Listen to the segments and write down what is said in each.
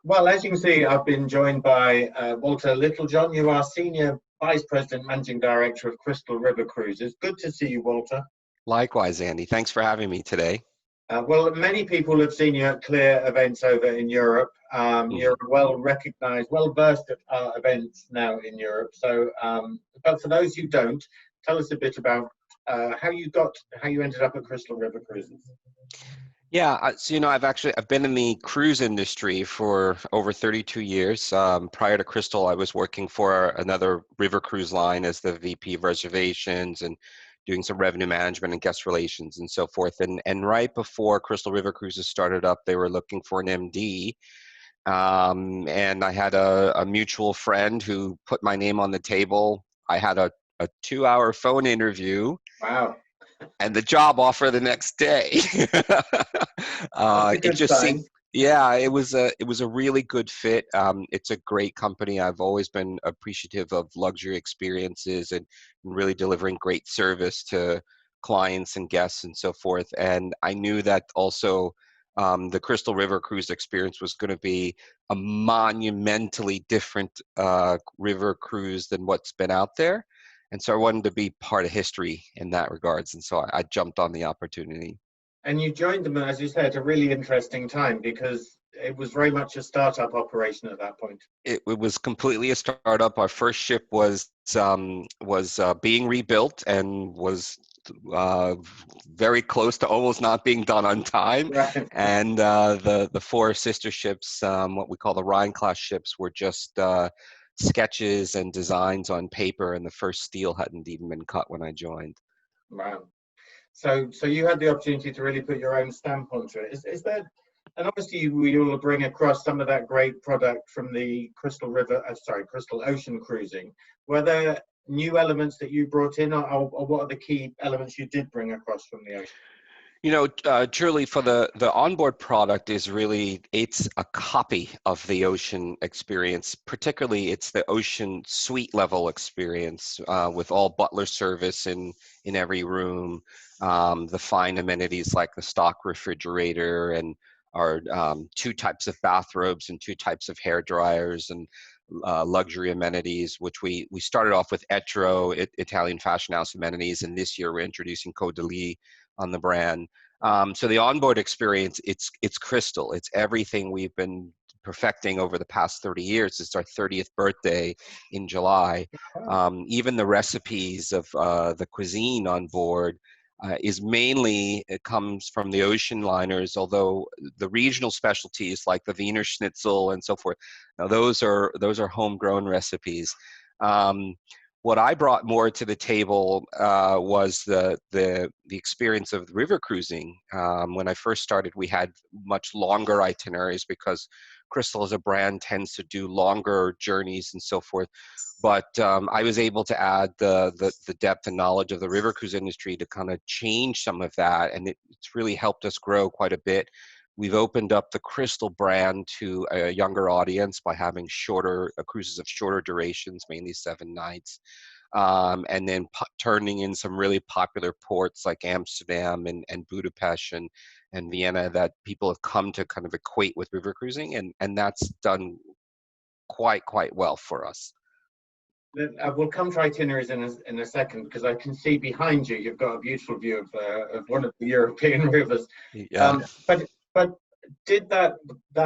Well, as you can see, I've been joined by Walter Littlejohn. You are Senior Vice President, Managing Director of Crystal River Cruises. Good to see you, Walter. Likewise, Andy. Thanks for having me today. Well, many people have seen you at CLIA events over in Europe. You're Mhm. well recognized, well versed at events now in Europe. But for those who don't, tell us a bit about how you ended up at Crystal River Cruises. Yeah, so I've been in the cruise industry for over 32 years. Prior to Crystal, I was working for another river cruise line as the VP of reservations and doing some revenue management and guest relations and so forth. And right before Crystal River Cruises started up, they were looking for an MD. And I had a mutual friend who put my name on the table. I had a 2-hour phone interview Wow, and the job offer the next day. that's a It good just seemed, sign. yeah, it was a really good fit. It's a great company. I've always been appreciative of luxury experiences and really delivering great service to clients and guests and so forth. And I knew that also the Crystal River cruise experience was going to be a monumentally different river cruise than what's been out there. And so I wanted to be part of history in that regards. And so I jumped on the opportunity. And you joined them, as you said, at a really interesting time because it was very much a startup operation at that point. It was completely a startup. Our first ship was being rebuilt and was uh, very close to almost not being done on time. Right. And the four sister ships, what we call the Rhine class ships, were just sketches and designs on paper, and the first steel hadn't even been cut when I joined. Wow. So you had the opportunity to really put your own stamp onto it. Is there, and obviously you will bring across some of that great product from the Crystal Ocean cruising. Were there new elements that you brought in, or what are the key elements you did bring across from the ocean? Truly, for the onboard product is really, it's a copy of the ocean experience. Particularly, it's the ocean suite level experience with all butler service in every room, the fine amenities like the stock refrigerator and our two types of bathrobes and two types of hair dryers and luxury amenities, which we started off with Italian fashion house amenities, and this year we're introducing Code de Lis on the brand. So the onboard experience, it's Crystal. It's everything we've been perfecting over the past 30 years. It's our 30th birthday in July. Even the recipes of the cuisine on board is mainly, it comes from the ocean liners, although the regional specialties like the Wiener Schnitzel and so forth, now those are homegrown recipes. Um, what I brought more to the table was the experience of river cruising. When I first started, we had much longer itineraries because Crystal as a brand tends to do longer journeys and so forth. But I was able to add the depth and knowledge of the river cruise industry to kind of change some of that, and it's really helped us grow quite a bit. We've opened up the Crystal brand to a younger audience by having shorter cruises of shorter durations, mainly 7 nights, and then turning in some really popular ports like Amsterdam and Budapest and Vienna that people have come to kind of equate with river cruising, and that's done quite well for us. We'll come to itineraries in a second because I can see behind you you've got a beautiful view of one of the European rivers. Yeah. But did that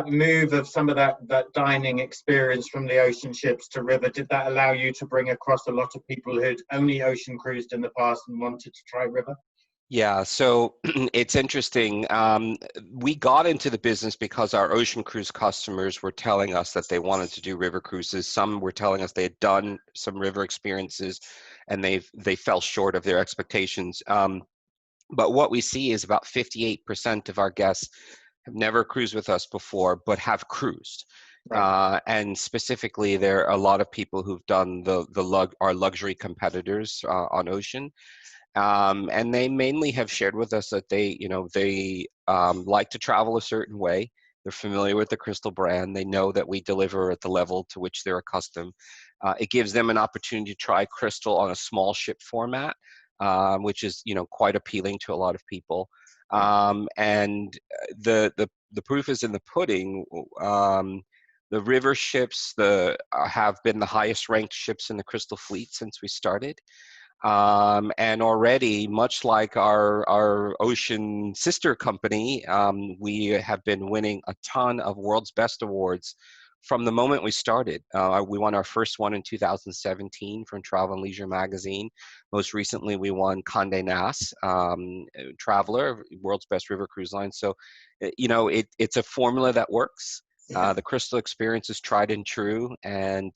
move of some of that dining experience from the ocean ships to river, did that allow you to bring across a lot of people who'd only ocean cruised in the past and wanted to try river? Yeah, so it's interesting. We got into the business because our ocean cruise customers were telling us that they wanted to do river cruises. Some were telling us they had done some river experiences and they fell short of their expectations. But what we see is about 58% of our guests have never cruised with us before, but have cruised. Right. And specifically, there are a lot of people who've done our luxury competitors on ocean. And they mainly have shared with us that they like to travel a certain way. They're familiar with the Crystal brand. They know that we deliver at the level to which they're accustomed. It gives them an opportunity to try Crystal on a small ship format, which is quite appealing to a lot of people. And the proof is in the pudding. The river ships have been the highest ranked ships in the Crystal fleet since we started. And already, much like our ocean sister company, we have been winning a ton of world's best awards from the moment we started. We won our first one in 2017 from Travel and Leisure magazine. Most recently, we won Condé Nast Traveler, world's best river cruise line. So, it's a formula that works. Yeah. The Crystal experience is tried and true, and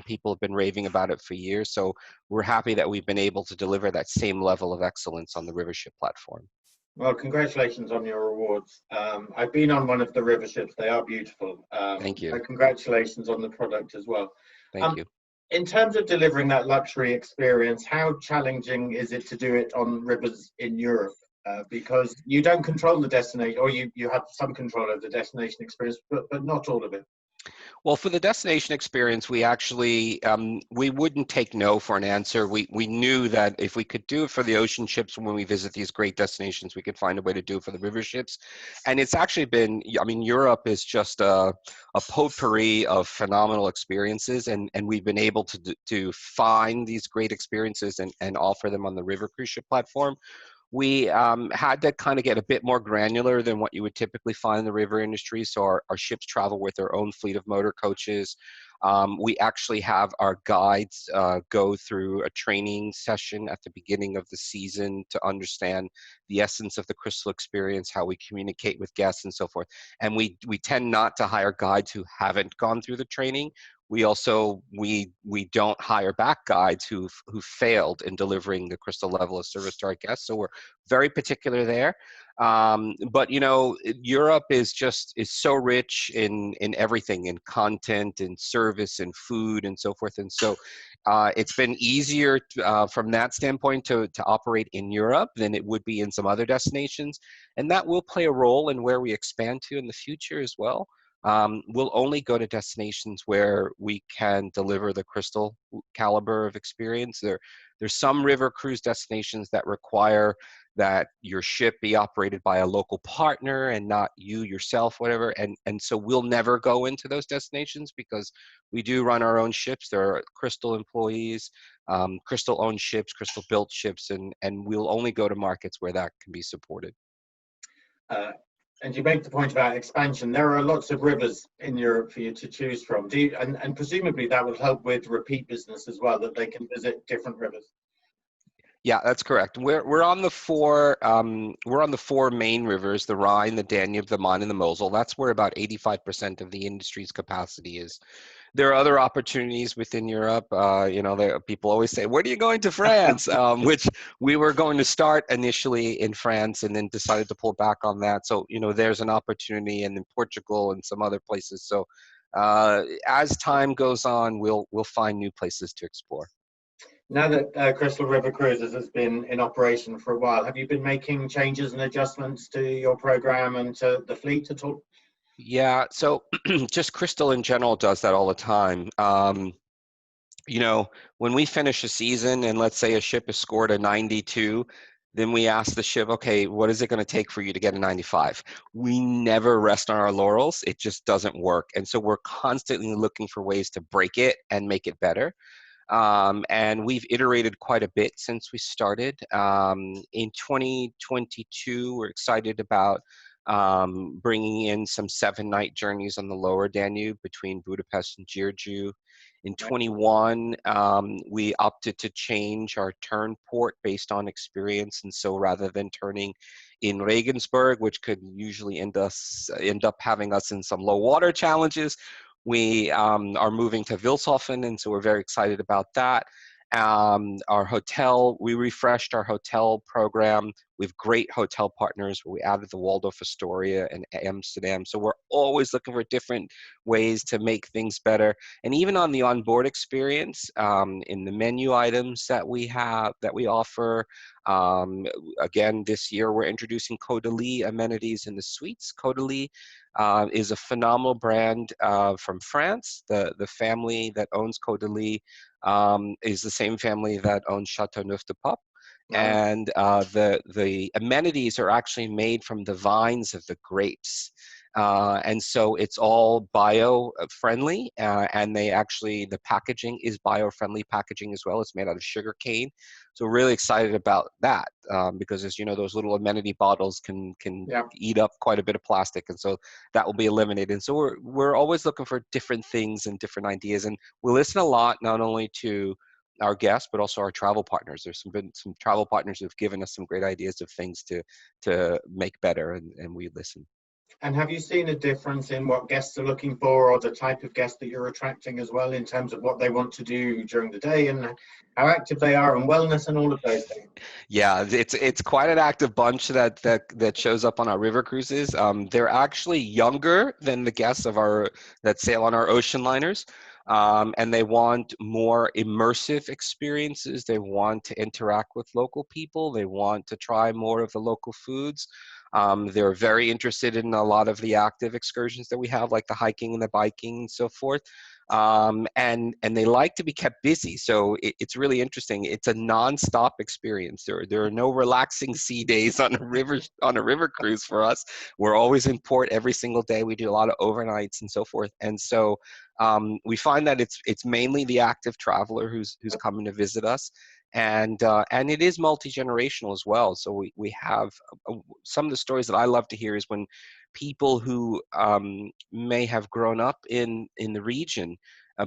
people have been raving about it for years. So we're happy that we've been able to deliver that same level of excellence on the river ship platform. Well, congratulations on your awards. I've been on one of the river ships. They are beautiful. Thank you. So congratulations on the product as well. Thank you. In terms of delivering that luxury experience, how challenging is it to do it on rivers in Europe? Because you don't control the destination, or you have some control over the destination experience, but not all of it. Well, for the destination experience, we actually, we wouldn't take no for an answer. We knew that if we could do it for the ocean ships when we visit these great destinations, we could find a way to do it for the river ships. And it's actually been, I mean, Europe is just a potpourri of phenomenal experiences, and we've been able to find these great experiences and offer them on the river cruise ship platform. We had to kind of get a bit more granular than what you would typically find in the river industry. So our ships travel with their own fleet of motor coaches. We actually have our guides go through a training session at the beginning of the season to understand the essence of the Crystal experience, how we communicate with guests and so forth. And we tend not to hire guides who haven't gone through the training. We also, we don't hire back guides who failed in delivering the Crystal level of service to our guests. So we're very particular there. But Europe is so rich in everything, in content and service and food and so forth. And so it's been easier from that standpoint to operate in Europe than it would be in some other destinations. And that will play a role in where we expand to in the future as well. We'll only go to destinations where we can deliver the Crystal caliber of experience. There's some river cruise destinations that require that your ship be operated by a local partner and not you yourself, whatever. And so we'll never go into those destinations because we do run our own ships. There are Crystal employees, Crystal owned ships, Crystal built ships, and we'll only go to markets where that can be supported. And you make the point about expansion. There are lots of rivers in Europe for you to choose from. And presumably that will help with repeat business as well, that they can visit different rivers. Yeah, that's correct. We're on the four main rivers: the Rhine, the Danube, the Main, and the Mosel. That's where about 85% of the industry's capacity is. There are other opportunities within Europe. People always say, "Where are you going to France?" Which we were going to start initially in France, and then decided to pull back on that. So there's an opportunity in Portugal and some other places. So as time goes on, we'll find new places to explore. Now that Crystal River Cruises has been in operation for a while, have you been making changes and adjustments to your program and to the fleet at all? Yeah, so just Crystal in general does that all the time. When we finish a season and let's say a ship has scored a 92, then we ask the ship, okay, what is it going to take for you to get a 95? We never rest on our laurels. It just doesn't work. And so we're constantly looking for ways to break it and make it better. And we've iterated quite a bit since we started. In 2022, we're excited about bringing in some 7-night journeys on the lower Danube between Budapest and Giurgiu. In 21, we opted to change our turn port based on experience. And so rather than turning in Regensburg, which could usually end up having us in some low water challenges, we are moving to Vilshofen, and so we're very excited about that. Our hotel, we refreshed our hotel program with great hotel partners. We added the Waldorf Astoria and Amsterdam. So we're always looking for different ways to make things better. And even on the onboard experience, in the menu items that we offer, again, this year we're introducing Caudalie amenities in the suites. Caudalie is a phenomenal brand from France. The family that owns Caudalie is the same family that owns Châteauneuf-du-Pape. And the amenities are actually made from the vines of the grapes And so it's all bio-friendly, and the packaging is bio-friendly packaging as well. It's made out of sugar cane. So we're really excited about that, because as you know, those little amenity bottles can Yeah. eat up quite a bit of plastic, and so that will be eliminated. And so we're always looking for different things and different ideas, and we listen a lot, not only to our guests but also our travel partners. There's been some travel partners who've given us some great ideas of things to make better, and we listen. And have you seen a difference in what guests are looking for, or the type of guest that you're attracting as well, in terms of what they want to do during the day and how active they are in wellness and all of those things? Yeah, it's quite an active bunch that shows up on our river cruises. They're actually younger than the guests that sail on our ocean liners, and they want more immersive experiences. They want to interact with local people. They want to try more of the local foods. They're very interested in a lot of the active excursions that we have, like the hiking and the biking and so forth. And they like to be kept busy. So it's really interesting. It's a non-stop experience. There are no relaxing sea days on a river cruise for us. We're always in port every single day. We do a lot of overnights and so forth. And so we find that it's mainly the active traveler who's coming to visit us. And it is multi-generational as well. So we have some of the stories that I love to hear is when people who may have grown up in the region,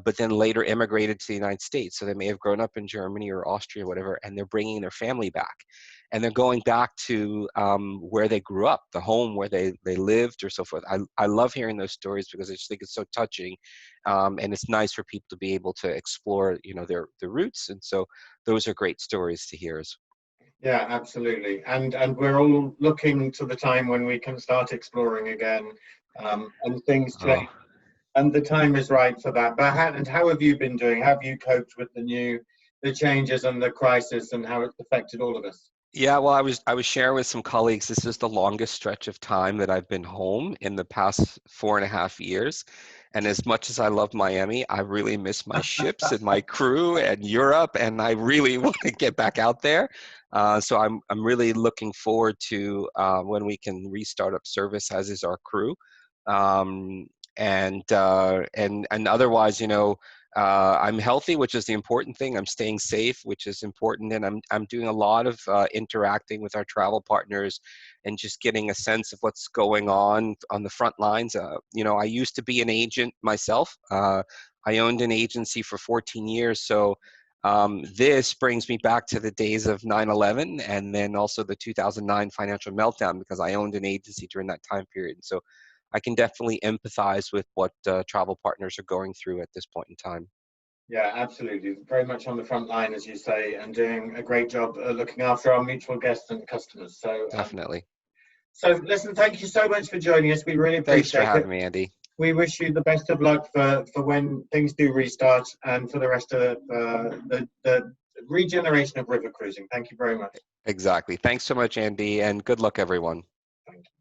but then later immigrated to the United States. So they may have grown up in Germany or Austria, or whatever, and they're bringing their family back. And they're going back to where they grew up, the home where they lived or so forth. I love hearing those stories because I just think it's so touching. And it's nice for people to be able to explore, their roots. And so those are great stories to hear. Yeah, absolutely. And we're all looking to the time when we can start exploring again, and things change. Oh. And the time is right for that. But how have you been doing? How have you coped with the changes and the crisis, and how it's affected all of us? Yeah, well, I was sharing with some colleagues. This is the longest stretch of time that I've been home in the past 4.5 years. And as much as I love Miami, I really miss my ships and my crew and Europe, and I really want to get back out there. So I'm really looking forward to when we can restart up service, as is our crew. Um, and otherwise, I'm healthy, which is the important thing. I'm staying safe, which is important, and I'm doing a lot of interacting with our travel partners, and just getting a sense of what's going on the front lines. I used to be an agent myself. I owned an agency for 14 years, so this brings me back to the days of 9/11, and then also the 2009 financial meltdown, because I owned an agency during that time period. So I can definitely empathize with what travel partners are going through at this point in time. Yeah, absolutely. Very much on the front line, as you say, and doing a great job looking after our mutual guests and customers. Definitely. So listen, thank you so much for joining us. We really Thanks for appreciate it. having me, Andy. We wish you the best of luck for when things do restart, and for the rest of the regeneration of river cruising. Thank you very much. Exactly. Thanks so much, Andy, and good luck, everyone. Thank you.